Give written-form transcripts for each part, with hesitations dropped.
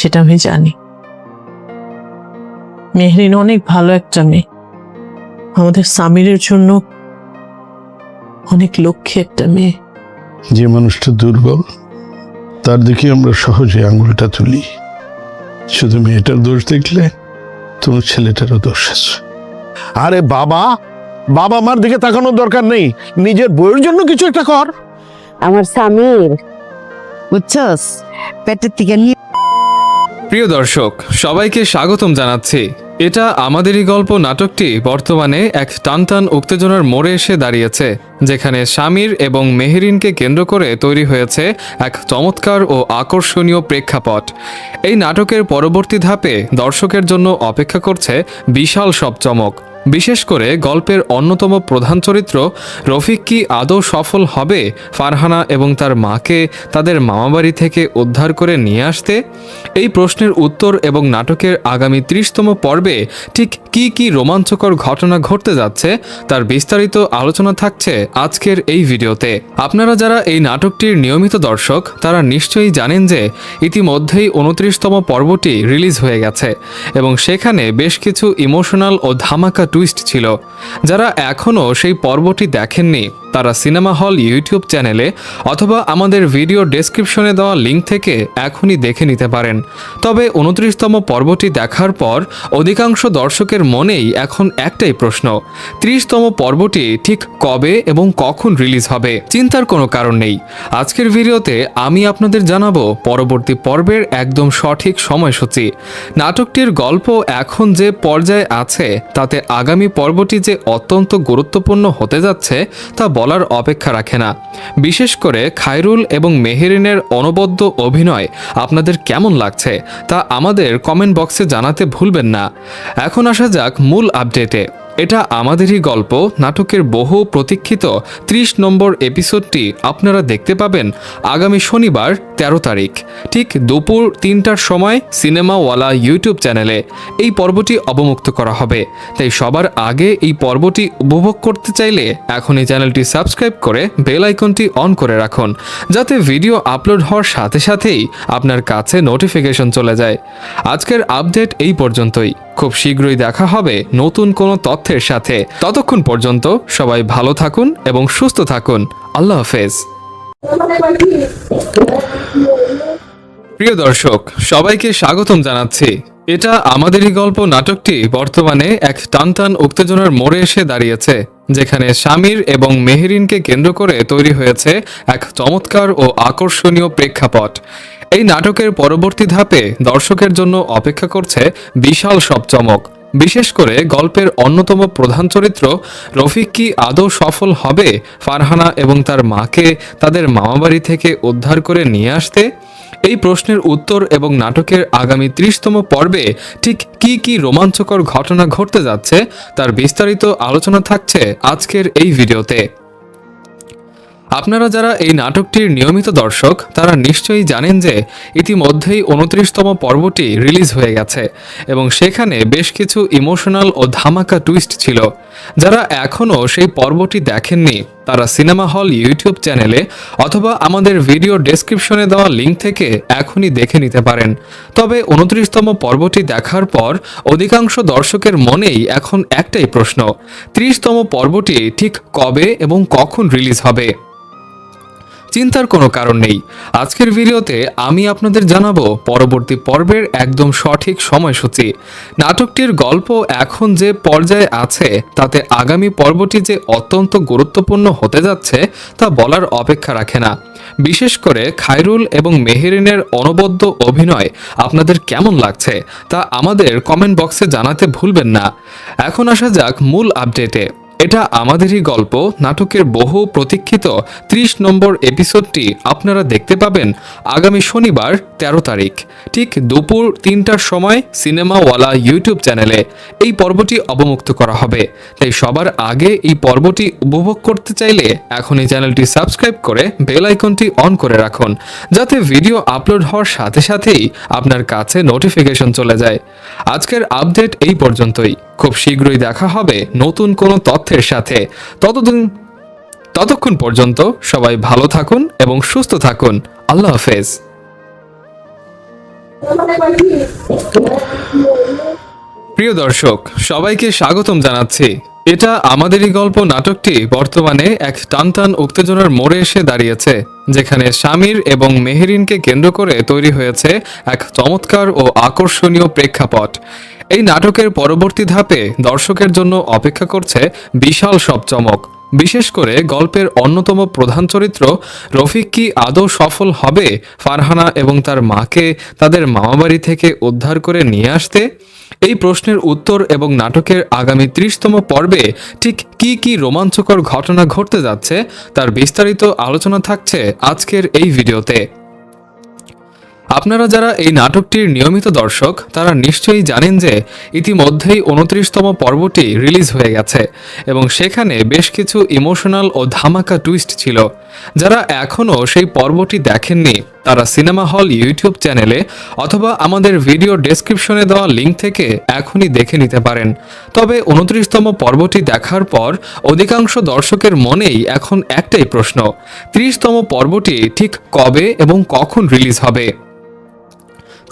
সেটা আমি জানি। মেহরিন অনেক ভালো একটা মেয়ে, আমাদের সামিরের জন্য অনেক লক্ষ্যে একটা মেয়ে। যে মানুষটা দুর্বল তার দিকে আমরা সহজে আঙুলটা তুলি। শুধু মেয়েটার দোষ দেখলে তোমার ছেলেটারও দোষ আছে। আরে বাবা বাবা মার দিকে তাকানোর দরকার নেই, নিজের বউয়ের জন্য কিছু একটা কর। আমার স্বামীর বুঝছস পেটের থেকে নিয়ে। প্রিয় দর্শক, সবাইকে স্বাগতম জানাচ্ছি। এটা আমাদেরই গল্প নাটকটি বর্তমানে এক টানটান উত্তেজনার মোড়ে এসে দাঁড়িয়েছে, যেখানে স্বামীর এবং মেহেরিনকে কেন্দ্র করে তৈরি হয়েছে এক চমৎকার ও আকর্ষণীয় প্রেক্ষাপট। এই নাটকের পরবর্তী ধাপে দর্শকের জন্য অপেক্ষা করছে বিশাল সব চমক। বিশেষ করে গল্পের অন্যতম প্রধান চরিত্র রফিক কি আদৌ সফল হবে ফারহানা এবং তার মাকে তাদের মামাবাড়ি থেকে উদ্ধার করে নিয়ে আসতে? এই প্রশ্নের উত্তর এবং নাটকের আগামী 30তম পর্বে ঠিক কি রোমাঞ্চকর ঘটনা ঘটতে যাচ্ছে তার বিস্তারিত আলোচনা থাকছে আজকের এই ভিডিওতে। আপনারা যারা এই নাটকটির নিয়মিত দর্শক তারা নিশ্চয়ই জানেন যে ইতিমধ্যেই 29তম পর্বটি রিলিজ হয়ে গেছে এবং সেখানে বেশ কিছু ইমোশনাল ও ধামাকা টুইস্ট ছিল। যারা এখনও সেই পর্বটি দেখেননি তারা সিনেমা হল ইউটিউব চ্যানেলে অথবা আমাদের ভিডিও ডেসক্রিপশনে দেওয়া লিঙ্ক থেকে এখনই দেখে নিতে পারেন। তবে 29তম পর্বটি দেখার পর অধিকাংশ দর্শকের মনেই এখন একটাই প্রশ্ন, 30তম পর্বটি ঠিক কবে এবং কখন রিলিজ হবে? চিন্তার কোনো কারণ নেই। আজকের ভিডিওতে আমি আপনাদের জানাবো পরবর্তী পর্বের একদম সঠিক সময়সূচি। নাটকটির গল্প এখন যে পর্যায়ে আছে তাতে আগামী পর্বটি যে অত্যন্ত গুরুত্বপূর্ণ হতে যাচ্ছে তা বলার অপেক্ষা রাখে না। বিশেষ করে খায়রুল এবং মেহেরিনের অনবদ্য অভিনয় আপনাদের কেমন লাগছে তা আমাদের কমেন্ট বক্সে জানাতে ভুলবেন না। এখন আসা যাক মূল আপডেটে। এটা আমাদেরই গল্প নাটকের বহু প্রতীক্ষিত 30 নম্বর এপিসোডটি আপনারা দেখতে পাবেন আগামী শনিবার 13 তারিখ ঠিক দুপুর 3টার সময় সিনেমাওয়ালা ইউটিউব চ্যানেলে এই পর্বটি অবমুক্ত করা হবে। তাই সবার আগে এই পর্বটি উপভোগ করতে চাইলে এখন এই চ্যানেলটি সাবস্ক্রাইব করে বেল আইকনটি অন করে রাখুন, যাতে ভিডিও আপলোড হওয়ার সাথে সাথেই আপনার কাছে নোটিফিকেশন চলে যায়। আজকের আপডেট এই পর্যন্তই। খুব শীঘ্রই দেখা হবে নতুন কোনো তথ্যের সাথে। ততক্ষণ পর্যন্ত সবাই ভালো থাকুন এবং সুস্থ থাকুন। আল্লাহ হাফেজ। প্রিয় দর্শক, সবাইকে স্বাগতম জানাচ্ছি। এটা আমাদেরই গল্প নাটকটি বর্তমানে এক টানটান উত্তেজনার মোড়ে এসে দাঁড়িয়েছে, যেখানে স্বামীর এবং মেহেরিনকে কেন্দ্র করে তৈরি হয়েছে এক চমৎকার ও আকর্ষণীয় প্রেক্ষাপট। এই নাটকের পরবর্তী ধাপে দর্শকের জন্য অপেক্ষা করছে বিশাল সব চমক। বিশেষ করে গল্পের অন্যতম প্রধান চরিত্র রফিক কি আদৌ সফল হবে ফারহানা এবং তার মাকে তাদের মামাবাড়ি থেকে উদ্ধার করে নিয়ে আসতে? এই প্রশ্নের উত্তর এবং নাটকের আগামী 30তম পর্বে ঠিক কি রোমাঞ্চকর ঘটনা ঘটতে যাচ্ছে তার বিস্তারিত আলোচনা থাকছে আজকের এই ভিডিওতে। আপনারা যারা এই নাটকটির নিয়মিত দর্শক তারা নিশ্চয়ই জানেন যে ইতিমধ্যেই 29তম পর্বটি রিলিজ হয়ে গেছে এবং সেখানে বেশ কিছু ইমোশনাল ও ধামাকা টুইস্ট ছিল। যারা এখনও সেই পর্বটি দেখেননি তারা সিনেমা হল ইউটিউব চ্যানেলে অথবা আমাদের ভিডিও ডেসক্রিপশনে দেওয়া লিঙ্ক থেকে এখনই দেখে নিতে পারেন। তবে 29তম পর্বটি দেখার পর অধিকাংশ দর্শকের মনেই এখন একটাই প্রশ্ন, 30তম পর্বটি ঠিক কবে এবং কখন রিলিজ হবে? চিন্তার কোনো কারণ নেই। আজকের ভিডিওতে আমি আপনাদের জানাবো পরবর্তী পর্বের একদম সঠিক সময়সূচি। নাটকটির গল্প এখন যে পর্যায়ে আছে তাতে আগামী পর্বটি যে অত্যন্ত গুরুত্বপূর্ণ হতে যাচ্ছে তা বলার অপেক্ষা রাখে না। বিশেষ করে খায়রুল এবং মেহেরিনের অনবদ্য অভিনয় আপনাদের কেমন লাগছে তা আমাদের কমেন্ট বক্সে জানাতে ভুলবেন না। এখন আসা যাক মূল আপডেটে। এটা আমাদেরই গল্প নাটকের বহু প্রতীক্ষিত 30 নম্বর এপিসোডটি আপনারা দেখতে পাবেন আগামী শনিবার 13 তারিখ ঠিক দুপুর 3টার সময় সিনেমাওয়ালা ইউটিউব চ্যানেলে এই পর্বটি অবমুক্ত করা হবে। তাই সবার আগে এই পর্বটি উপভোগ করতে চাইলে এখন এই চ্যানেলটি সাবস্ক্রাইব করে বেল আইকনটি অন করে রাখুন, যাতে ভিডিও আপলোড হওয়ার সাথে সাথেই আপনার কাছে নোটিফিকেশন চলে যায়। আজকের আপডেট এই পর্যন্তই। খুব শীঘ্রই দেখা হবে নতুন কোনো তথ্যের সাথে। ততক্ষণ পর্যন্ত সবাই ভালো থাকুন এবং সুস্থ থাকুন। আল্লাহ হাফেজ। প্রিয় দর্শক, সবাইকে স্বাগতম জানাচ্ছি। এটা আমাদেরই গল্প নাটকটি বর্তমানে এক টানটান উত্তেজনার মোড়ে এসে দাঁড়িয়েছে, যেখানে শামির এবং মেহেরিনকে কেন্দ্র করে তৈরি হয়েছে এক চমৎকার ও আকর্ষণীয় প্রেক্ষাপট। এই নাটকের পরবর্তী ধাপে দর্শকের জন্য অপেক্ষা করছে বিশাল সব চমক। বিশেষ করে গল্পের অন্যতম প্রধান চরিত্র রফিক কি আদৌ সফল হবে ফারহানা এবং তার মাকে তাদের মামাবাড়ি থেকে উদ্ধার করে নিয়ে আসতে? এই প্রশ্নের উত্তর এবং নাটকের আগামী 30তম পর্বে ঠিক কি কি রোমাঞ্চকর ঘটনা ঘটতে যাচ্ছে তার বিস্তারিত আলোচনা থাকছে আজকের এই ভিডিওতে। আপনারা যারা এই নাটকটির নিয়মিত দর্শক তারা নিশ্চয়ই জানেন যে ইতিমধ্যেই 29তম পর্বটি রিলিজ হয়ে গেছে এবং সেখানে বেশ কিছু ইমোশনাল ও ধামাকা টুইস্ট ছিল। যারা এখনও সেই পর্বটি দেখেননি তারা সিনেমা হল ইউটিউব চ্যানেলে অথবা আমাদের ভিডিও ডেসক্রিপশনে দেওয়া লিঙ্ক থেকে এখনই দেখে নিতে পারেন। তবে 29তম পর্বটি দেখার পর অধিকাংশ দর্শকের মনেই এখন একটাই প্রশ্ন, 30তম পর্বটি ঠিক কবে এবং কখন রিলিজ হবে?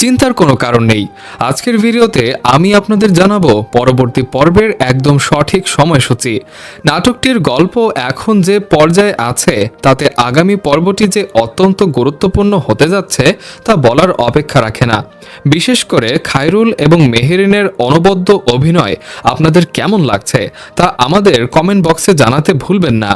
চিন্তার কোনো কারণ নেই। আজকের ভিডিওতে আমি আপনাদের জানাবো পরবর্তী পর্বের একদম সঠিক সময়সূচি। নাটকটির গল্প এখন যে পর্যায়ে আছে তাতে আগামী পর্বটি যে অত্যন্ত গুরুত্বপূর্ণ হতে যাচ্ছে তা বলার অপেক্ষা রাখে না। বিশেষ করে খায়রুল এবং মেহেরিনের অনবদ্য অভিনয় আপনাদের কেমন লাগছে তা আমাদের কমেন্ট বক্সে জানাতে ভুলবেন না।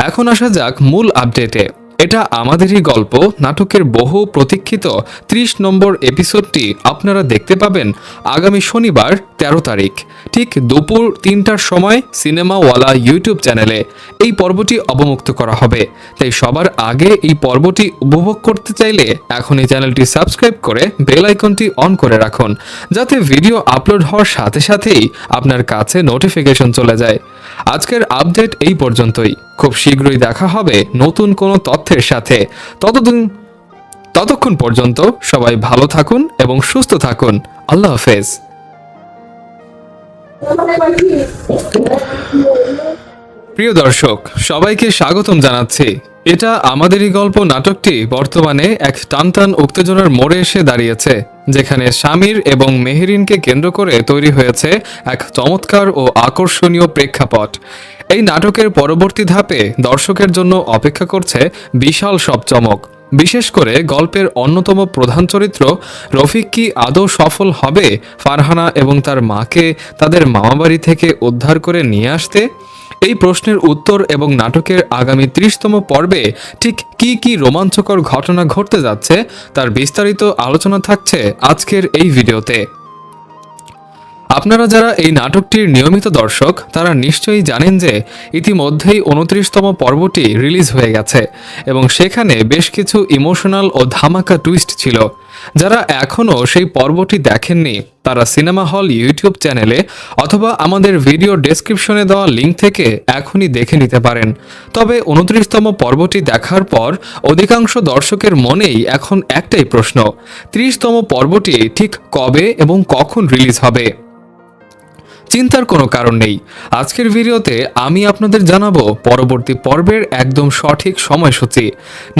এখন আসা যাক মূল আপডেটে। এটা আমাদেরই গল্প নাটকের বহু প্রতীক্ষিত 30 নম্বর এপিসোডটি আপনারা দেখতে পাবেন আগামী শনিবার 13 তারিখ ঠিক দুপুর 3টার সময় সিনেমাওয়ালা ইউটিউব চ্যানেলে এই পর্বটি অবমুক্ত করা হবে। তাই সবার আগে এই পর্বটি উপভোগ করতে চাইলে এখন এই চ্যানেলটি সাবস্ক্রাইব করে বেল আইকনটি অন করে রাখুন, যাতে ভিডিও আপলোড হওয়ার সাথে সাথেই আপনার কাছে নোটিফিকেশন চলে যায়। আজকের আপডেট এই পর্যন্তই। খুব শীঘ্রই দেখা হবে নতুন কোনো তথ্যের সাথে। ততক্ষণ পর্যন্ত সবাই ভালো থাকুন এবং সুস্থ থাকুন। আল্লাহ হাফেজ। প্রিয় দর্শক, সবাইকে স্বাগতম জানাচ্ছি। এটা আমাদেরই গল্প নাটকটি বর্তমানে এক টানটান উত্তেজনার মোড়ে এসে দাঁড়িয়েছে, যেখানে শামির এবং মেহেরিনকে কেন্দ্র করে তৈরি হয়েছে এক চমৎকার ও আকর্ষণীয় প্রেক্ষাপট। এই নাটকের পরবর্তী ধাপে দর্শকের জন্য অপেক্ষা করছে বিশাল সব চমক। বিশেষ করে গল্পের অন্যতম প্রধান চরিত্র রফিক কি আদৌ সফল হবে ফারহানা এবং তার মাকে তাদের মামাবাড়ি থেকে উদ্ধার করে নিয়ে আসতে? এই প্রশ্নের উত্তর এবং নাটকের আগামী 30তম পর্বে ঠিক কি কি রোমাঞ্চকর ঘটনা ঘটতে যাচ্ছে তার বিস্তারিত আলোচনা থাকছে আজকের এই ভিডিওতে। আপনারা যারা এই নাটকটির নিয়মিত দর্শক তারা নিশ্চয়ই জানেন যে ইতিমধ্যেই 29তম পর্বটি রিলিজ হয়ে গেছে এবং সেখানে বেশ কিছু ইমোশনাল ও ধামাকা টুইস্ট ছিল। যারা এখনও সেই পর্বটি দেখেননি তারা সিনেমা হল ইউটিউব চ্যানেলে অথবা আমাদের ভিডিও ডেসক্রিপশনে দেওয়া লিঙ্ক থেকে এখনই দেখে নিতে পারেন। তবে 29তম পর্বটি দেখার পর অধিকাংশ দর্শকের মনেই এখন একটাই প্রশ্ন, 30তম পর্বটি ঠিক কবে এবং কখন রিলিজ হবে? চিন্তার কোনো কারণ নেই। আজকের ভিডিওতে আমি আপনাদের জানাবো পরবর্তী পর্বের একদম সঠিক সময়সূচি।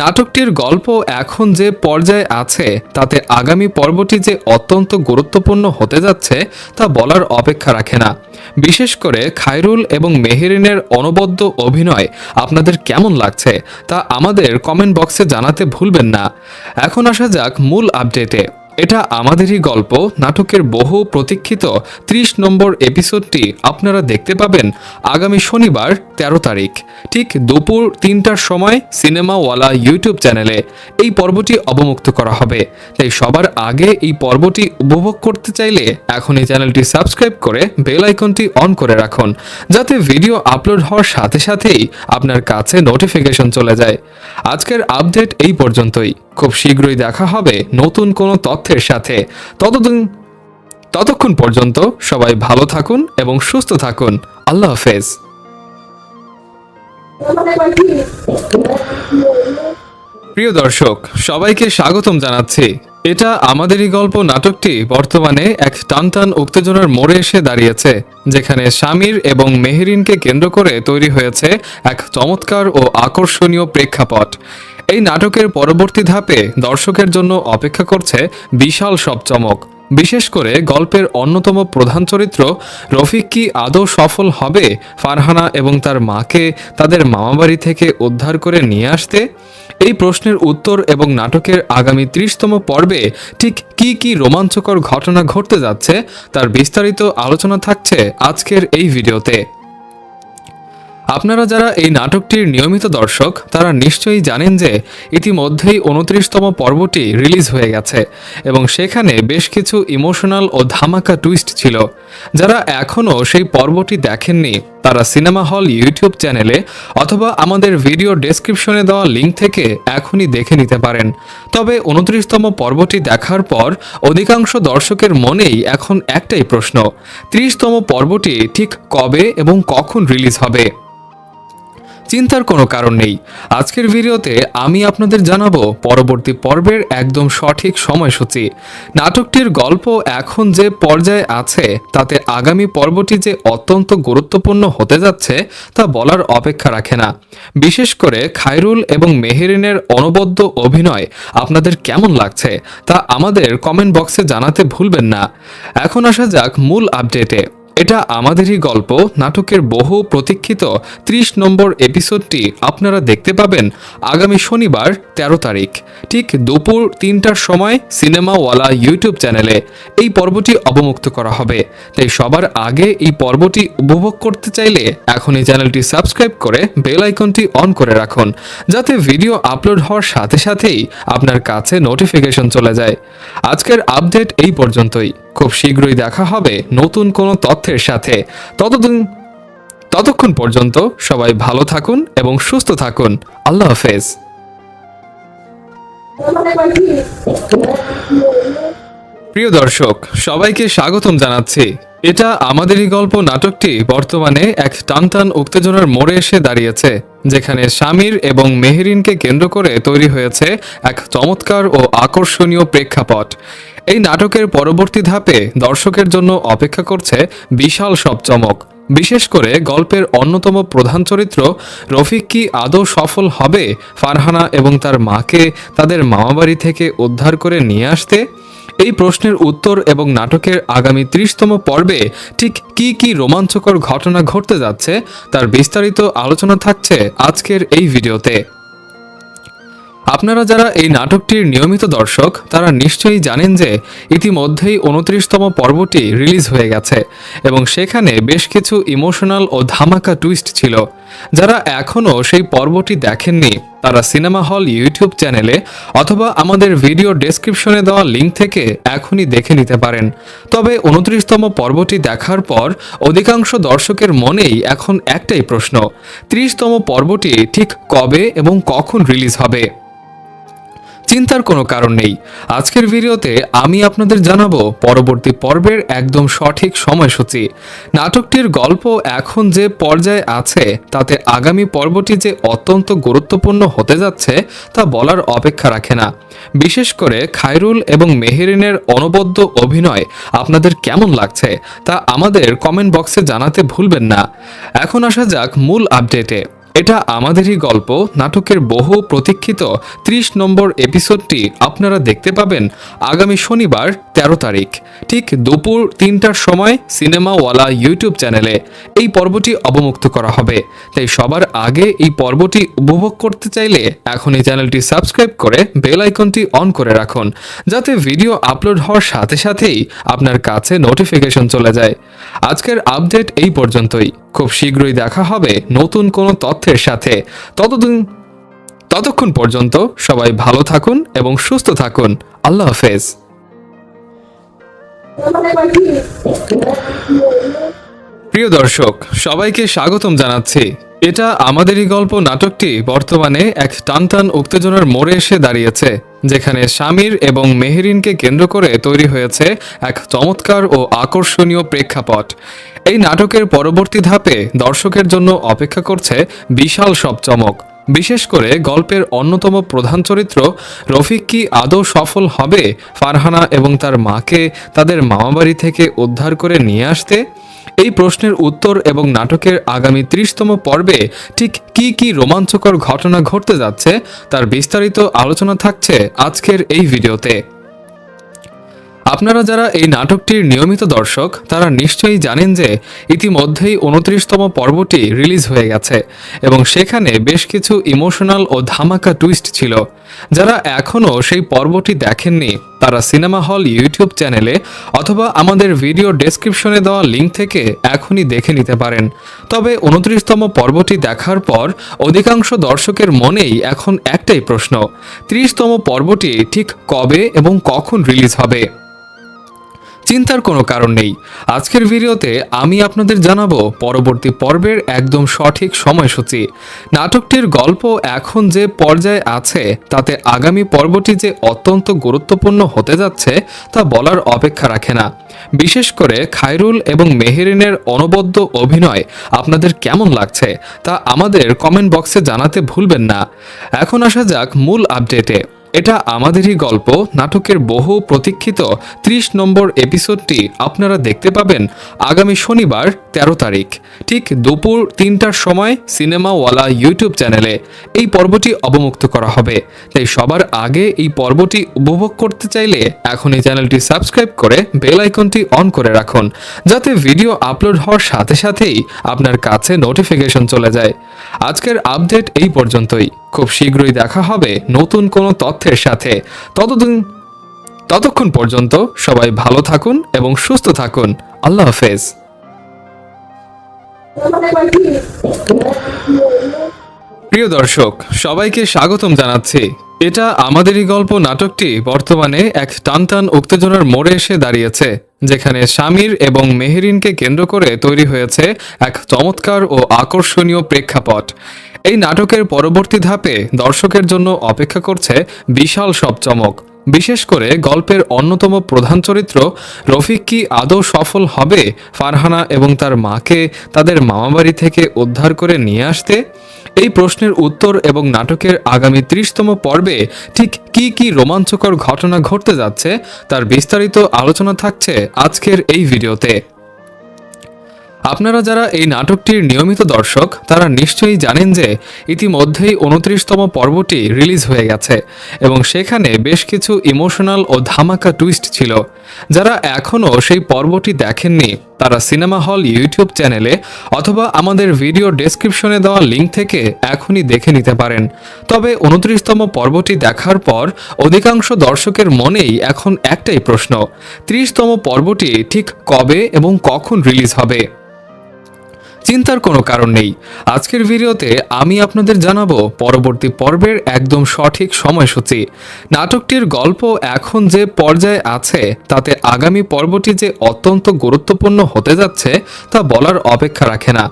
নাটকটির গল্প এখন যে পর্যায়ে আছে তাতে আগামী পর্বটি যে অত্যন্ত গুরুত্বপূর্ণ হতে যাচ্ছে তা বলার অপেক্ষা রাখে না। বিশেষ করে খায়রুল এবং মেহেরিনের অনবদ্য অভিনয় আপনাদের কেমন লাগছে তা আমাদের কমেন্ট বক্সে জানাতে ভুলবেন না। এখন আসা যাক মূল আপডেটে। এটা আমাদেরই গল্প নাটকের বহু প্রতীক্ষিত 30 নম্বর এপিসোডটি আপনারা দেখতে পাবেন আগামী শনিবার 13 তারিখ ঠিক দুপুর 3টার সময় সিনেমাওয়ালা ইউটিউব চ্যানেলে এই পর্বটি অবমুক্ত করা হবে। তাই সবার আগে এই পর্বটি উপভোগ করতে চাইলে এখন এই চ্যানেলটি সাবস্ক্রাইব করে বেল আইকনটি অন করে রাখুন, যাতে ভিডিও আপলোড হওয়ার সাথে সাথেই আপনার কাছে নোটিফিকেশন চলে যায়। আজকের আপডেট এই পর্যন্তই। খুব শীঘ্রই দেখা হবে নতুন কোনো তথ্যের সাথে। ততক্ষণ পর্যন্ত সবাই ভালো থাকুন এবং সুস্থ থাকুন। আল্লাহ হাফেজ। প্রিয় দর্শক, সবাইকে স্বাগতম জানাচ্ছি। এটা আমাদেরই গল্প নাটকটি বর্তমানে এক টানটান উত্তেজনার মোড়ে এসে দাঁড়িয়েছে, যেখানে শামির এবং মেহেরিনকে কেন্দ্র করে তৈরি হয়েছে এক চমৎকার ও আকর্ষণীয় প্রেক্ষাপট। এই নাটকের পরবর্তী ধাপে দর্শকের জন্য অপেক্ষা করছে বিশাল সব চমক। বিশেষ করে গল্পের অন্যতম প্রধান চরিত্র রফিক কি আদৌ সফল হবে ফারহানা এবং তার মাকে তাদের মামাবাড়ি থেকে উদ্ধার করে নিয়ে আসতে? এই প্রশ্নের উত্তর এবং নাটকের আগামী 30তম পর্বে ঠিক কি কি রোমাঞ্চকর ঘটনা ঘটতে যাচ্ছে তার বিস্তারিত আলোচনা থাকছে আজকের এই ভিডিওতে। আপনারা যারা এই নাটকটির নিয়মিত দর্শক তারা নিশ্চয়ই জানেন যে ইতিমধ্যেই 29তম পর্বটি রিলিজ হয়ে গেছে এবং সেখানে বেশ কিছু ইমোশনাল ও ধামাকা টুইস্ট ছিল। যারা এখনও সেই পর্বটি দেখেননি তারা সিনেমা হল ইউটিউব চ্যানেলে অথবা আমাদের ভিডিও ডেসক্রিপশনে দেওয়া লিঙ্ক থেকে এখনই দেখে নিতে পারেন। তবে 29তম পর্বটি দেখার পর অধিকাংশ দর্শকের মনেই এখন একটাই প্রশ্ন, 30তম পর্বটি ঠিক কবে এবং কখন রিলিজ হবে? চিন্তার কোনো কারণ নেই, আজকের ভিডিওতে আমি আপনাদের জানাবো পরবর্তী পর্বের একদম সঠিক সময়সূচি। নাটকটির গল্প এখন যে পর্যায়ে আছে তাতে আগামী পর্বটি যে অত্যন্ত গুরুত্বপূর্ণ হতে যাচ্ছে তা বলার অপেক্ষা রাখে না। বিশেষ করে খায়রুল এবং মেহেরিনের অনবদ্য অভিনয় আপনাদের কেমন লাগছে তা আমাদের কমেন্ট বক্সে জানাতে ভুলবেন না। এখন আসা যাক মূল আপডেটে। এটা আমাদেরই গল্প নাটকের বহু প্রতীক্ষিত 30 নম্বর এপিসোডটি আপনারা দেখতে পাবেন আগামী শনিবার 13 তারিখ ঠিক দুপুর 3টার সময় সিনেমাওয়ালা ইউটিউব চ্যানেলে এই পর্বটি অবমুক্ত করা হবে। তাই সবার আগে এই পর্বটি উপভোগ করতে চাইলে এখন এই চ্যানেলটি সাবস্ক্রাইব করে বেল আইকনটি অন করে রাখুন, যাতে ভিডিও আপলোড হওয়ার সাথে সাথেই আপনার কাছে নোটিফিকেশন চলে যায়। আজকের আপডেট এই পর্যন্তই, খুব শীঘ্রই দেখা হবে নতুন কোনো তথ্যের সাথে। ততক্ষণ পর্যন্ত সবাই ভালো থাকুন এবং সুস্থ থাকুন। আল্লাহ হাফেজ। প্রিয় দর্শক, সবাইকে স্বাগতম জানাচ্ছি। এটা আমাদেরই গল্প নাটকটি বর্তমানে এক টানটান উত্তেজনার মোড়ে এসে দাঁড়িয়েছে, যেখানে শামির এবং মেহেরিনকে কেন্দ্র করে তৈরি হয়েছে এক চমৎকার ও আকর্ষণীয় প্রেক্ষাপট। এই নাটকের পরবর্তী ধাপে দর্শকের জন্য অপেক্ষা করছে বিশাল সব চমক। বিশেষ করে গল্পের অন্যতম প্রধান চরিত্র রফিক কি আদৌ সফল হবে ফারহানা এবং তার মাকে তাদের মামাবাড়ি থেকে উদ্ধার করে নিয়ে আসতে? এই প্রশ্নের উত্তর এবং নাটকের আগামী 30তম পর্বে ঠিক কি কি রোমাঞ্চকর ঘটনা ঘটতে যাচ্ছে তার বিস্তারিত আলোচনা থাকছে আজকের এই ভিডিওতে। আপনারা যারা এই নাটকটির নিয়মিত দর্শক তারা নিশ্চয়ই জানেন যে ইতিমধ্যেই 29তম পর্বটি রিলিজ হয়ে গেছে এবং সেখানে বেশ কিছু ইমোশনাল ও ধামাকা টুইস্ট ছিল। যারা এখনও সেই পর্বটি দেখেননি তারা সিনেমা হল ইউটিউব চ্যানেলে অথবা আমাদের ভিডিও ডেসক্রিপশনে দেওয়া লিঙ্ক থেকে এখনই দেখে নিতে পারেন। তবে 29তম পর্বটি দেখার পর অধিকাংশ দর্শকের মনেই এখন একটাই প্রশ্ন, 30তম পর্বটি ঠিক কবে এবং কখন রিলিজ হবে? চিন্তার কোনো কারণ নেই, আজকের ভিডিওতে আমি আপনাদের জানাবো পরবর্তী পর্বের একদম সঠিক সময়সূচি। নাটকটির গল্প এখন যে পর্যায়ে আছে তাতে আগামী পর্বটি যে অত্যন্ত গুরুত্বপূর্ণ হতে যাচ্ছে তা বলার অপেক্ষা রাখে না। বিশেষ করে খায়রুল এবং মেহেরিনের অনবদ্য অভিনয় আপনাদের কেমন লাগছে তা আমাদের কমেন্ট বক্সে জানাতে ভুলবেন না। এখন আসা যাক মূল আপডেটে। এটা আমাদেরই গল্প নাটকের বহু প্রতীক্ষিত 30 নম্বর এপিসোডটি আপনারা দেখতে পাবেন আগামী শনিবার 13 তারিখ ঠিক দুপুর 3টার সময় সিনেমাওয়ালা ইউটিউব চ্যানেলে এই পর্বটি অবমুক্ত করা হবে। তাই সবার আগে এই পর্বটি উপভোগ করতে চাইলে এখন এই চ্যানেলটি সাবস্ক্রাইব করে বেল আইকনটি অন করে রাখুন, যাতে ভিডিও আপলোড হওয়ার সাথে সাথেই আপনার কাছে নোটিফিকেশন চলে যায়। আজকের আপডেট এই পর্যন্তই, খুব শীঘ্রই দেখা হবে নতুন কোনো তথ্যের সাথে। ততক্ষণ পর্যন্ত সবাই ভালো থাকুন এবং সুস্থ থাকুন। আল্লাহ হাফেজ। প্রিয় দর্শক, সবাইকে স্বাগতম জানাচ্ছি। এটা আমাদেরই গল্প নাটকটি বর্তমানে এক টানটান উত্তেজনার মোড়ে এসে দাঁড়িয়েছে, যেখানে শামির এবং মেহেরিনকে কেন্দ্র করে তৈরি হয়েছে এক চমৎকার ও আকর্ষণীয় প্রেক্ষাপট। এই নাটকের পরবর্তী ধাপে দর্শকের জন্য অপেক্ষা করছে বিশাল সব চমক। বিশেষ করে গল্পের অন্যতম প্রধান চরিত্র রফিক কি আদৌ সফল হবে ফারহানা এবং তার মাকে তাদের মামাবাড়ি থেকে উদ্ধার করে নিয়ে আসতে? এই প্রশ্নের উত্তর এবং নাটকের আগামী 30তম পর্বে ঠিক কি কি রোমাঞ্চকর ঘটনা ঘটতে যাচ্ছে তার বিস্তারিত আলোচনা থাকছে আজকের এই ভিডিওতে। আপনারা যারা এই নাটকটির নিয়মিত দর্শক তারা নিশ্চয়ই জানেন যে ইতিমধ্যেই 29তম পর্বটি রিলিজ হয়ে গেছে এবং সেখানে বেশ কিছু ইমোশনাল ও ধামাকা টুইস্ট ছিল। যারা এখনও সেই পর্বটি দেখেননি তারা সিনেমা হল ইউটিউব চ্যানেলে অথবা আমাদের ভিডিও ডেসক্রিপশনে দেওয়া লিঙ্ক থেকে এখনই দেখে নিতে পারেন। তবে 29তম পর্বটি দেখার পর অধিকাংশ দর্শকের মনেই এখন একটাই প্রশ্ন, 30তম পর্বটি ঠিক কবে এবং কখন রিলিজ হবে? চিন্তার কোনো কারণ নেই, আজকের ভিডিওতে আমি আপনাদের জানাবো পরবর্তী পর্বের একদম সঠিক সময়সূচি। নাটকটির গল্প এখন যে পর্যায়ে আছে তাতে আগামী পর্বটি যে অত্যন্ত গুরুত্বপূর্ণ হতে যাচ্ছে তা বলার অপেক্ষা রাখে না। বিশেষ করে খায়রুল এবং মেহেরিনের অনবদ্য অভিনয় আপনাদের কেমন লাগছে তা আমাদের কমেন্ট বক্সে জানাতে ভুলবেন না। এখন আসা যাক মূল আপডেটে। এটা আমাদেরই গল্প নাটকের বহু প্রতীক্ষিত 30 নম্বর এপিসোডটি আপনারা দেখতে পাবেন আগামী শনিবার 13 তারিখ ঠিক দুপুর 3টার সময় সিনেমাওয়ালা ইউটিউব চ্যানেলে এই পর্বটি অবমুক্ত করা হবে। তাই সবার আগে এই পর্বটি উপভোগ করতে চাইলে এখন এই চ্যানেলটি সাবস্ক্রাইব করে বেল আইকনটি অন করে রাখুন, যাতে ভিডিও আপলোড হওয়ার সাথে সাথেই আপনার কাছে নোটিফিকেশন চলে যায়। আজকের আপডেট এই পর্যন্তই, খুব শীঘ্রই দেখা হবে নতুন কোনো তথ্যের সাথে। ততক্ষণ পর্যন্ত সবাই ভালো থাকুন এবং সুস্থ থাকুন। আল্লাহ হাফেজ। প্রিয় দর্শক, সবাইকে স্বাগতম জানাচ্ছি। এটা আমাদেরই গল্প নাটকটি বর্তমানে এক টানটান উত্তেজনার মোড়ে এসে দাঁড়িয়েছে, যেখানে শামির এবং মেহেরিনকে কেন্দ্র করে তৈরি হয়েছে এক চমৎকার ও আকর্ষণীয় প্রেক্ষাপট। এই নাটকের পরবর্তী ধাপে দর্শকের জন্য অপেক্ষা করছে বিশাল সব চমক। বিশেষ করে গল্পের অন্যতম প্রধান চরিত্র রফিক কি আদৌ সফল হবে ফারহানা এবং তার মাকে তাদের মামাবাড়ি থেকে উদ্ধার করে নিয়ে আসতে? এই প্রশ্নের উত্তর এবং নাটকের আগামী 30তম পর্বে ঠিক কি কি রোমাঞ্চকর ঘটনা ঘটতে যাচ্ছে তার বিস্তারিত আলোচনা থাকছে আজকের এই ভিডিওতে। আপনারা যারা এই নাটকটির নিয়মিত দর্শক তারা নিশ্চয়ই জানেন যে ইতিমধ্যেই 29তম পর্বটি রিলিজ হয়ে গেছে এবং সেখানে বেশ কিছু ইমোশনাল ও ধামাকা টুইস্ট ছিল। যারা এখনও সেই পর্বটি দেখেননি তারা সিনেমা হল ইউটিউব চ্যানেলে অথবা আমাদের ভিডিও ডেসক্রিপশনে দেওয়া লিঙ্ক থেকে এখনই দেখে নিতে পারেন। তবে 29তম পর্বটি দেখার পর অধিকাংশ দর্শকের মনেই এখন একটাই প্রশ্ন, 30তম পর্বটি ঠিক কবে এবং কখন রিলিজ হবে? চিন্তার কোনো কারণ নেই, আজকের ভিডিওতে আমি আপনাদের জানাবো পরবর্তী পর্বের একদম সঠিক সময়সূচি। নাটকটির গল্প এখন যে পর্যায়ে আছে তাতে আগামী পর্বটি যে অত্যন্ত গুরুত্বপূর্ণ হতে যাচ্ছে তা বলার অপেক্ষা রাখে না।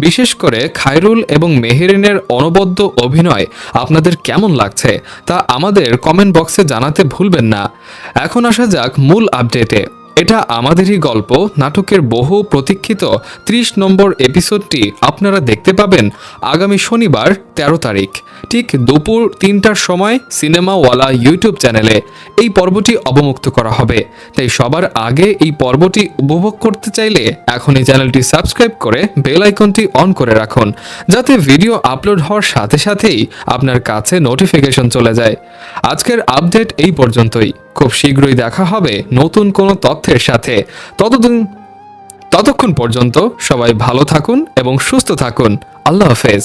বিশেষ করে খায়রুল এবং মেহেরিনের অনবদ্য অভিনয় আপনাদের কেমন লাগছে তা আমাদের কমেন্ট বক্সে জানাতে ভুলবেন না। এখন আসা যাক মূল আপডেটে। এটা আমাদেরই গল্প নাটকের বহু প্রতীক্ষিত 30 নম্বর এপিসোডটি আপনারা দেখতে পাবেন আগামী শনিবার 13 তারিখ ঠিক দুপুর 3টার সময় সিনেমাওয়ালা ইউটিউব চ্যানেলে এই পর্বটি অবমুক্ত করা হবে। তাই সবার আগে এই পর্বটি উপভোগ করতে চাইলে এখন এই চ্যানেলটি সাবস্ক্রাইব করে বেল আইকনটি অন করে রাখুন, যাতে ভিডিও আপলোড হওয়ার সাথে সাথেই আপনার কাছে নোটিফিকেশন চলে যায়। আজকের আপডেট এই পর্যন্তই, খুব শীঘ্রই দেখা হবে নতুন কোনো তথ্যের সাথে। ততক্ষণ পর্যন্ত সবাই ভালো থাকুন এবং সুস্থ থাকুন। আল্লাহ হাফেজ।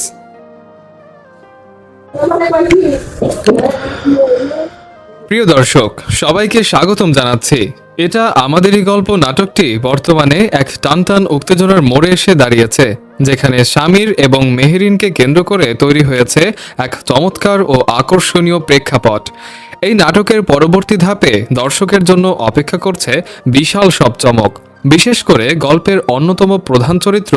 প্রিয় দর্শক, সবাইকে স্বাগতম জানাচ্ছি। এটা আমাদেরই গল্প নাটকটি বর্তমানে এক টানটান উত্তেজনার মোড়ে এসে দাঁড়িয়েছে, যেখানে শামির এবং মেহেরিনকে কেন্দ্র করে তৈরি হয়েছে এক চমৎকার ও আকর্ষণীয় প্রেক্ষাপট। এই নাটকের পরবর্তী ধাপে দর্শকের জন্য অপেক্ষা করছে বিশাল সব চমক। বিশেষ করে গল্পের অন্যতম প্রধান চরিত্র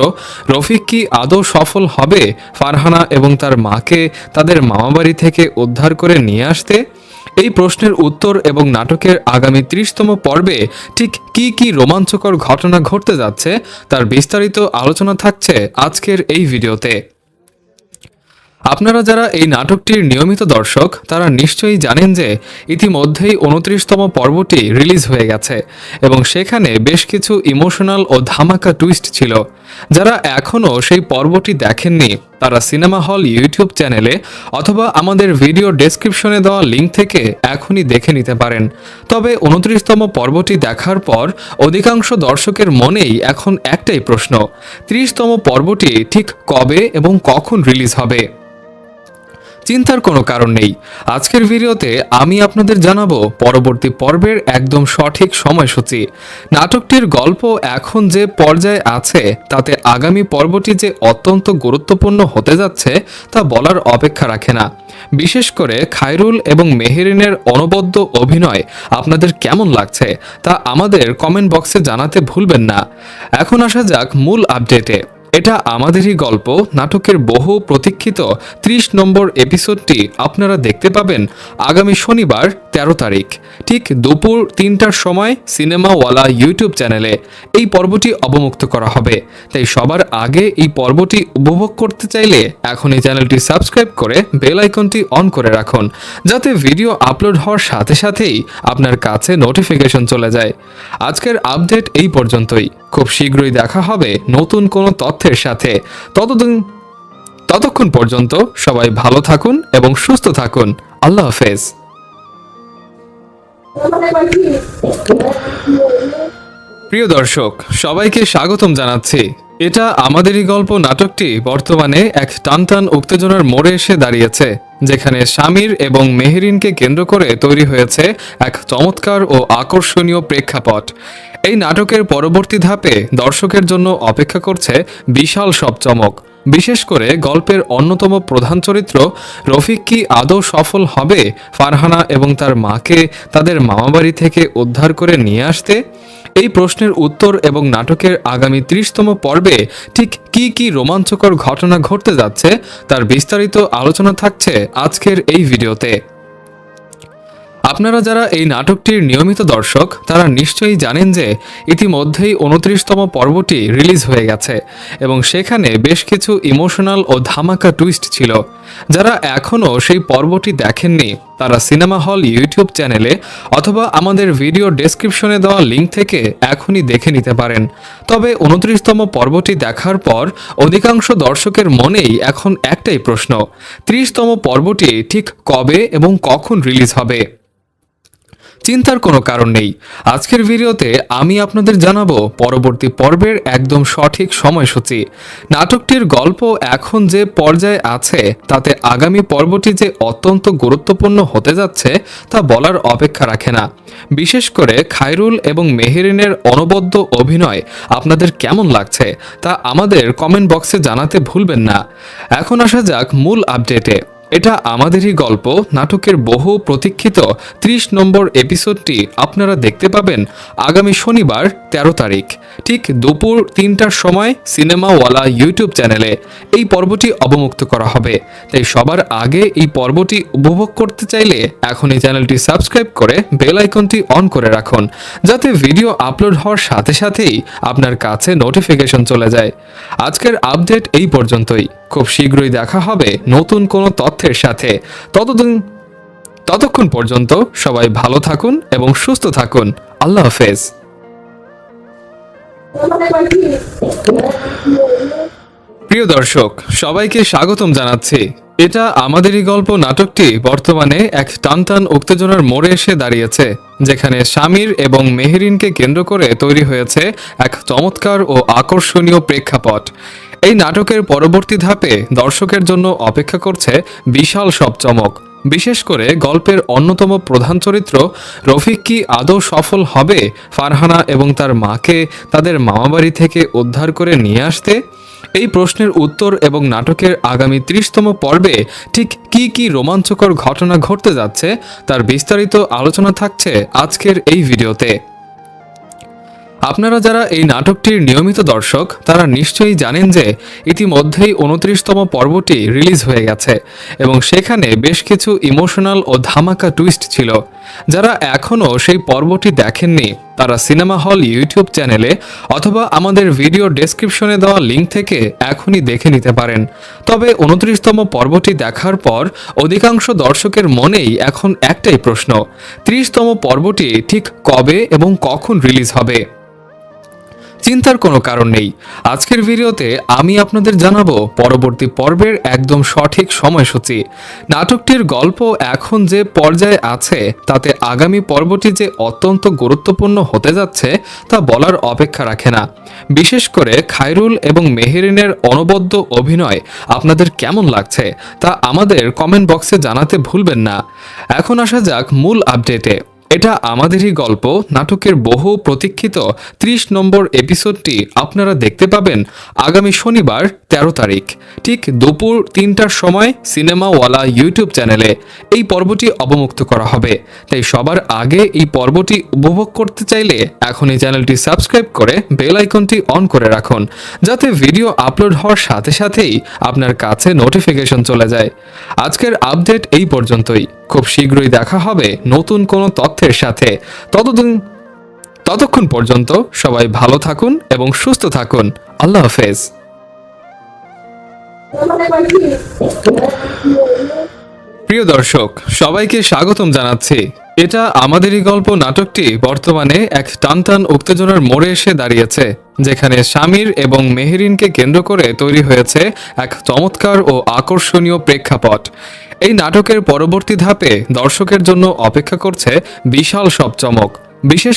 রফিক কি আদৌ সফল হবে ফারহানা এবং তার মাকে তাদের মামাবাড়ি থেকে উদ্ধার করে নিয়ে আসতে? এই প্রশ্নের উত্তর এবং নাটকের আগামী 30তম পর্বে ঠিক কি কি রোমাঞ্চকর ঘটনা ঘটতে যাচ্ছে তার বিস্তারিত আলোচনা থাকছে আজকের এই ভিডিওতে। আপনারা যারা এই নাটকটির নিয়মিত দর্শক তারা নিশ্চয়ই জানেন যে ইতিমধ্যেই 29তম পর্বটি রিলিজ হয়ে গেছে এবং সেখানে বেশ কিছু ইমোশনাল ও ধামাকা টুইস্ট ছিল। যারা এখনও সেই পর্বটি দেখেননি তারা সিনেমা হল ইউটিউব চ্যানেলে অথবা আমাদের ভিডিও ডেসক্রিপশনে দেওয়া লিঙ্ক থেকে এখনই দেখে নিতে পারেন। তবে 29তম পর্বটি দেখার পর অধিকাংশ দর্শকের মনেই এখন একটাই প্রশ্ন, 30তম পর্বটি ঠিক কবে এবং কখন রিলিজ হবে? চিন্তার কোনো কারণ নেই। আজকের ভিডিওতে আমি আপনাদের জানাবো পরবর্তী পর্বের একদম সঠিক সময়সূচি। নাটকটির গল্প এখন যে পর্যায়ে আছে তাতে আগামী পর্বটি যে অত্যন্ত গুরুত্বপূর্ণ হতে যাচ্ছে তা বলার অপেক্ষা রাখে না। বিশেষ করে খায়রুল এবং মেহেরিনের অনবদ্য অভিনয় আপনাদের কেমন লাগছে তা আমাদের কমেন্ট বক্সে জানাতে ভুলবেন না। এখন আসা যাক মূল আপডেটে। এটা আমাদেরই গল্প নাটকের বহু প্রতীক্ষিত 30 নম্বর এপিসোডটি আপনারা দেখতে পাবেন আগামী শনিবার 13 তারিখ ঠিক দুপুর 3টার সময় সিনেমাওয়ালা ইউটিউব চ্যানেলে এই পর্বটি অবমুক্ত করা হবে। তাই সবার আগে এই পর্বটি উপভোগ করতে চাইলে এখন এই চ্যানেলটি সাবস্ক্রাইব করে বেল আইকনটি অন করে রাখুন, যাতে ভিডিও আপলোড হওয়ার সাথে সাথেই আপনার কাছে নোটিফিকেশন চলে যায়। আজকের আপডেট এই পর্যন্তই। খুব শীঘ্রই দেখা হবে নতুন কোনো তথ্যের সাথে। ততক্ষণ পর্যন্ত সবাই ভালো থাকুন এবং সুস্থ থাকুন। আল্লাহ হাফেজ। প্রিয় দর্শক, সবাইকে স্বাগতম জানাচ্ছি। এটা আমাদেরই গল্প নাটকটি বর্তমানে এক টানটান উত্তেজনার মোড়ে এসে দাঁড়িয়েছে, যেখানে শামির এবং মেহেরিনকে কেন্দ্র করে তৈরি হয়েছে এক চমৎকার ও আকর্ষণীয় প্রেক্ষাপট। এই নাটকের পরবর্তী ধাপে দর্শকের জন্য অপেক্ষা করছে বিশাল সব চমক। বিশেষ করে গল্পের অন্যতম প্রধান চরিত্র রফিক কি আদৌ সফল হবে ফারহানা এবং তার মাকে তাদের মামাবাড়ি থেকে উদ্ধার করে নিয়ে আসতে? এই প্রশ্নের উত্তর এবং নাটকের আগামী 30তম পর্বে ঠিক কি রোমাঞ্চকর ঘটনা ঘটতে যাচ্ছে তার বিস্তারিত আলোচনা থাকছে আজকের এই ভিডিওতে। আপনারা যারা এই নাটকটির নিয়মিত দর্শক তারা নিশ্চয়ই জানেন যে ইতিমধ্যেই 29তম পর্বটি রিলিজ হয়ে গেছে এবং সেখানে বেশ কিছু ইমোশনাল ও ধামাকা টুইস্ট ছিল। যারা এখনও সেই পর্বটি দেখেননি তারা সিনেমা হল ইউটিউব চ্যানেলে অথবা আমাদের ভিডিও ডেসক্রিপশনে দেওয়া লিঙ্ক থেকে এখনই দেখে নিতে পারেন। তবে 29তম পর্বটি দেখার পর অধিকাংশ দর্শকের মনেই এখন একটাই প্রশ্ন, 30তম পর্বটি ঠিক কবে এবং কখন রিলিজ হবে? চিন্তার কোনো কারণ নেই। আজকের ভিডিওতে আমি আপনাদের জানাবো পরবর্তী পর্বের একদম সঠিক সময়সূচি। নাটকটির গল্প এখন যে পর্যায়ে আছে তাতে আগামী পর্বটি যে অত্যন্ত গুরুত্বপূর্ণ হতে যাচ্ছে তা বলার অপেক্ষা রাখে না। বিশেষ করে খায়রুল এবং মেহেরিনের অনবদ্য অভিনয় আপনাদের কেমন লাগছে তা আমাদের কমেন্ট বক্সে জানাতে ভুলবেন না। এখন আসা যাক মূল আপডেটে। এটা আমাদেরই গল্প নাটকের বহু প্রতীক্ষিত 30 নম্বর এপিসোডটি আপনারা দেখতে পাবেন আগামী শনিবার 13 তারিখ ঠিক দুপুর 3টার সময় সিনেমাওয়ালা ইউটিউব চ্যানেলে এই পর্বটি অবমুক্ত করা হবে। তাই সবার আগে এই পর্বটি উপভোগ করতে চাইলে এখন এই চ্যানেলটি সাবস্ক্রাইব করে বেল আইকনটি অন করে রাখুন, যাতে ভিডিও আপলোড হওয়ার সাথে সাথেই আপনার কাছে নোটিফিকেশন চলে যায়। আজকের আপডেট এই পর্যন্তই। খুব শীঘ্রই দেখা হবে নতুন কোনো তথ্যের সাথে। ততক্ষণ পর্যন্ত সবাই ভালো থাকুন এবং সুস্থ থাকুন। আল্লাহ হাফেজ। প্রিয় দর্শক, সবাইকে স্বাগতম জানাচ্ছি। এটা আমাদেরই গল্প নাটকটি বর্তমানে এক টানটান উত্তেজনার মোড়ে এসে দাঁড়িয়েছে, যেখানে শামির এবং মেহেরিনকে কেন্দ্র করে তৈরি হয়েছে এক চমৎকার ও আকর্ষণীয় প্রেক্ষাপট। এই নাটকের পরবর্তী ধাপে দর্শকের জন্য অপেক্ষা করছে বিশাল সব চমক। বিশেষ করে গল্পের অন্যতম প্রধান চরিত্র রফিক কি আদৌ সফল হবে ফারহানা এবং তার মাকে তাদের মামাবাড়ি থেকে উদ্ধার করে নিয়ে আসতে? এই প্রশ্নের উত্তর এবং নাটকের আগামী 30তম পর্বে ঠিক কি রোমাঞ্চকর ঘটনা ঘটতে যাচ্ছে তার বিস্তারিত আলোচনা থাকছে আজকের এই ভিডিওতে। আপনারা যারা এই নাটকটির নিয়মিত দর্শক তারা নিশ্চয়ই জানেন যে ইতিমধ্যেই 29তম পর্বটি রিলিজ হয়ে গেছে এবং সেখানে বেশ কিছু ইমোশনাল ও ধামাকা টুইস্ট ছিল। যারা এখনও সেই পর্বটি দেখেননি তারা সিনেমা হল ইউটিউব চ্যানেলে অথবা আমাদের ভিডিও ডেসক্রিপশনে দেওয়া লিঙ্ক থেকে এখনই দেখে নিতে পারেন। তবে 29তম পর্বটি দেখার পর অধিকাংশ দর্শকের মনেই এখন একটাই প্রশ্ন, 30তম পর্বটি ঠিক কবে এবং কখন রিলিজ হবে? চিন্তার কোনো কারণ নেই। আজকের ভিডিওতে আমি আপনাদের জানাবো পরবর্তী পর্বের একদম সঠিক সময়সূচি। নাটকটির গল্প এখন যে পর্যায়ে আছে তাতে আগামী পর্বটি যে অত্যন্ত গুরুত্বপূর্ণ হতে যাচ্ছে তা বলার অপেক্ষা রাখে না। বিশেষ করে খায়রুল এবং মেহেরিনের অনবদ্য অভিনয় আপনাদের কেমন লাগছে তা আমাদের কমেন্ট বক্সে জানাতে ভুলবেন না। এখন আসা যাক মূল আপডেটে। এটা আমাদেরই গল্প নাটকের বহু প্রতীক্ষিত 30 নম্বর এপিসোডটি আপনারা দেখতে পাবেন আগামী শনিবার 13 তারিখ ঠিক দুপুর 3টার সময় সিনেমাওয়ালা ইউটিউব চ্যানেলে এই পর্বটি অবমুক্ত করা হবে। তাই সবার আগে এই পর্বটি উপভোগ করতে চাইলে এখন এই চ্যানেলটি সাবস্ক্রাইব করে বেল আইকনটি অন করে রাখুন, যাতে ভিডিও আপলোড হওয়ার সাথে সাথেই আপনার কাছে নোটিফিকেশন চলে যায়। আজকের আপডেট এই পর্যন্তই। খুব শীঘ্রই দেখা হবে নতুন কোনো তথ্যের সাথে। ততক্ষণ পর্যন্ত সবাই ভালো থাকুন এবং সুস্থ থাকুন। আল্লাহ হাফেজ। প্রিয় দর্শক, সবাইকে স্বাগতম জানাচ্ছি। এটা আমাদেরই গল্প নাটকটি বর্তমানে এক টানটান উত্তেজনার মোড়ে এসে দাঁড়িয়েছে, যেখানে শামির এবং মেহেরিনকে কেন্দ্র করে তৈরি হয়েছে এক চমৎকার ও আকর্ষণীয় প্রেক্ষাপট। এই নাটকের পরবর্তী ধাপে দর্শকের জন্য অপেক্ষা করছে বিশাল সব চমক। বিশেষ